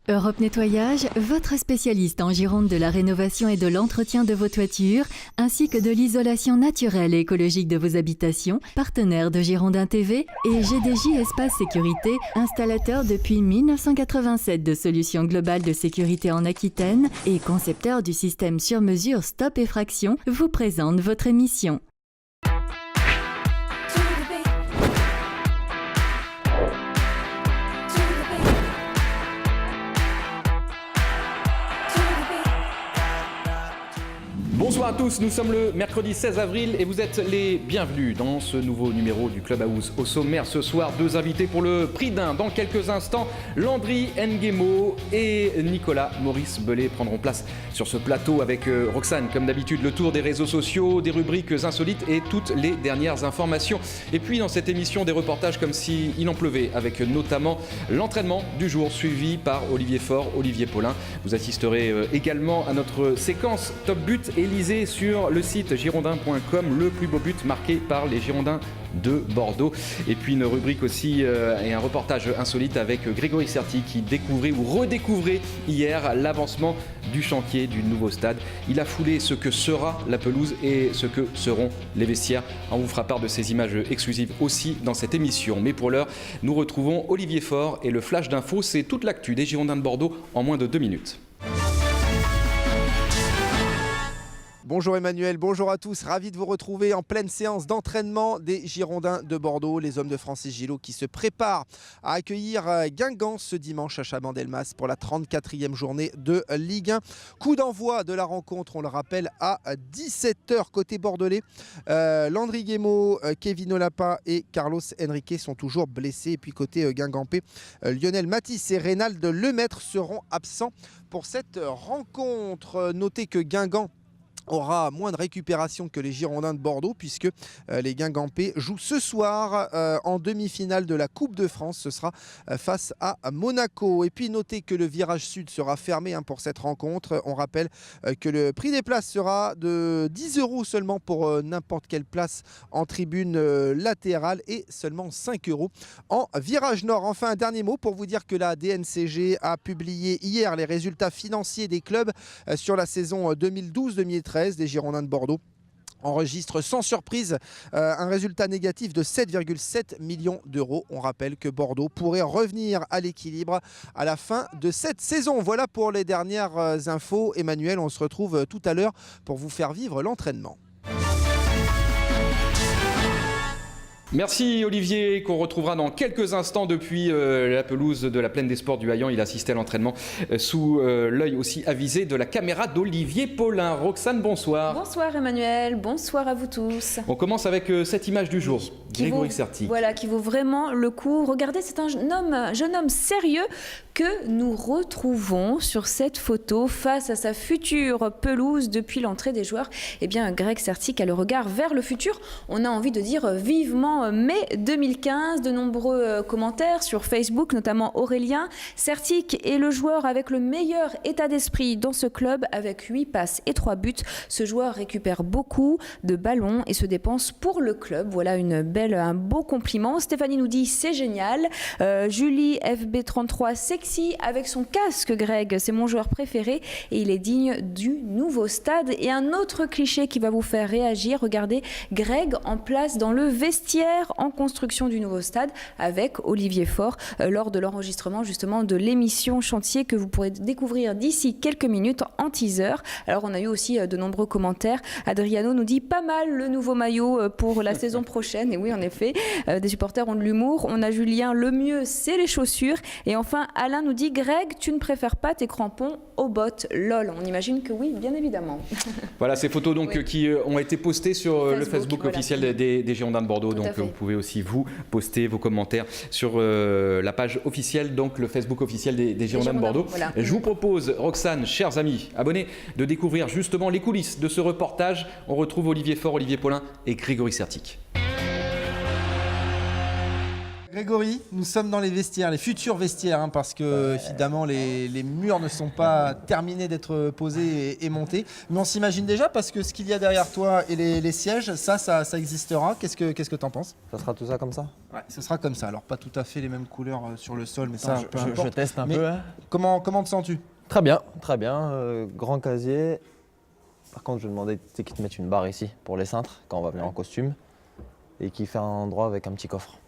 Europe Nettoyage, votre spécialiste en Gironde de la rénovation et de l'entretien de vos toitures, ainsi que de l'isolation naturelle et écologique de vos habitations, partenaire de Girondin TV et GDJ Espace Sécurité, installateur depuis 1987 de solutions globales de sécurité en Aquitaine et concepteur du système sur mesure Stop Effraction, vous présente votre émission. Bonsoir à tous, nous sommes le mercredi 16 avril et vous êtes les bienvenus dans ce nouveau numéro du Clubhouse. Au sommaire ce soir, deux invités pour le prix d'un. Dans quelques instants, Landry Nguemo et Nicolas Maurice Bellet prendront place sur ce plateau avec Roxane. Comme d'habitude, le tour des réseaux sociaux, des rubriques insolites et toutes les dernières informations. Et puis dans cette émission, des reportages comme s'il en pleuvait, avec notamment l'entraînement du jour suivi par Olivier Faure, Olivier Paulin. Vous assisterez également à notre séquence Top But Élysée sur le site girondin.com, le plus beau but marqué par les Girondins de Bordeaux. Et puis une rubrique aussi et un reportage insolite avec Grégory Serti qui découvrait ou redécouvrait hier l'avancement du chantier du nouveau stade. Il a foulé ce que sera la pelouse et ce que seront les vestiaires. On vous fera part de ces images exclusives aussi dans cette émission. Mais pour l'heure, nous retrouvons Olivier Faure et le Flash d'Info. C'est toute l'actu des Girondins de Bordeaux en moins de 2 minutes. Bonjour Emmanuel, bonjour à tous, ravi de vous retrouver en pleine séance d'entraînement des Girondins de Bordeaux, les hommes de Francis Gillot qui se préparent à accueillir Guingamp ce dimanche à Chabandelmas pour la 34e journée de Ligue 1. Coup d'envoi de la rencontre, on le rappelle, à 17h côté bordelais. Landry Nguemo, Kevin Olapa et Carlos Henrique sont toujours blessés. Et puis côté guingampais, Lionel Matisse et Reynald Lemaître seront absents pour cette rencontre. Notez que Guingamp aura moins de récupération que les Girondins de Bordeaux puisque les Guingampais jouent ce soir en demi-finale de la Coupe de France. Ce sera face à Monaco. Et puis notez que le virage sud sera fermé pour cette rencontre. On rappelle que le prix des places sera de 10 € seulement pour n'importe quelle place en tribune latérale et seulement 5 € en virage nord. Enfin, un dernier mot pour vous dire que la DNCG a publié hier les résultats financiers des clubs sur la saison 2012-2013. Des Girondins de Bordeaux enregistre sans surprise un résultat négatif de 7,7 millions d'euros. On rappelle que Bordeaux pourrait revenir à l'équilibre à la fin de cette saison. Voilà pour les dernières infos. Emmanuel, on se retrouve tout à l'heure pour vous faire vivre l'entraînement. Merci Olivier, qu'on retrouvera dans quelques instants depuis la pelouse de la Plaine des Sports du Haillan. Il assistait à l'entraînement sous l'œil aussi avisé de la caméra d'Olivier Paulin. Roxane, bonsoir. Bonsoir Emmanuel, bonsoir à vous tous. On commence avec cette image du jour, Grégory Serti. Voilà, qui vaut vraiment le coup. Regardez, c'est un jeune homme sérieux que nous retrouvons sur cette photo face à sa future pelouse depuis l'entrée des joueurs. Eh bien, Greg Serti a le regard vers le futur. On a envie de dire vivement mai 2015, de nombreux commentaires sur Facebook, notamment Aurélien. Sertic est le joueur avec le meilleur état d'esprit dans ce club, avec 8 passes et 3 buts. Ce joueur récupère beaucoup de ballons et se dépense pour le club. Voilà un beau compliment. Stéphanie nous dit c'est génial. Julie FB33 sexy avec son casque. Greg, c'est mon joueur préféré et il est digne du nouveau stade. Et un autre cliché qui va vous faire réagir, regardez Greg en place dans le vestiaire en construction du nouveau stade avec Olivier Faure lors de l'enregistrement justement de l'émission Chantier que vous pourrez découvrir d'ici quelques minutes en teaser. Alors on a eu aussi de nombreux commentaires. Adriano nous dit pas mal le nouveau maillot pour la saison prochaine. Et oui, en effet, des supporters ont de l'humour. On a Julien, le mieux c'est les chaussures. Et enfin Alain nous dit Greg, tu ne préfères pas tes crampons aux bottes, lol. On imagine que oui, bien évidemment. Voilà ces photos donc oui, qui ont été postées sur le Facebook voilà, officiel des Girondins de Bordeaux. Donc vous pouvez aussi vous poster vos commentaires sur la page officielle, donc le Facebook officiel des Girondins de Bordeaux. Voilà. Je vous propose, Roxane, chers amis abonnés, de découvrir justement les coulisses de ce reportage. On retrouve Olivier Faure, Olivier Paulin et Grégory Serti. Grégory, nous sommes dans les vestiaires, les futurs vestiaires, hein, parce que évidemment les murs ne sont pas terminés d'être posés et montés. Mais on s'imagine déjà, parce que ce qu'il y a derrière toi et les sièges, ça existera. Qu'est-ce que tu en penses? Ça sera tout ça comme ça? Ouais, ce sera comme ça. Alors pas tout à fait les mêmes couleurs sur le sol, mais ça, peu je importe. teste un Mais peu. Hein. Comment te sens-tu? Très bien, très bien. Grand casier. Par contre, je vais demander qu'ils te mettent une barre ici pour les cintres quand on va venir en costume et qu'ils fassent un endroit avec un petit coffre.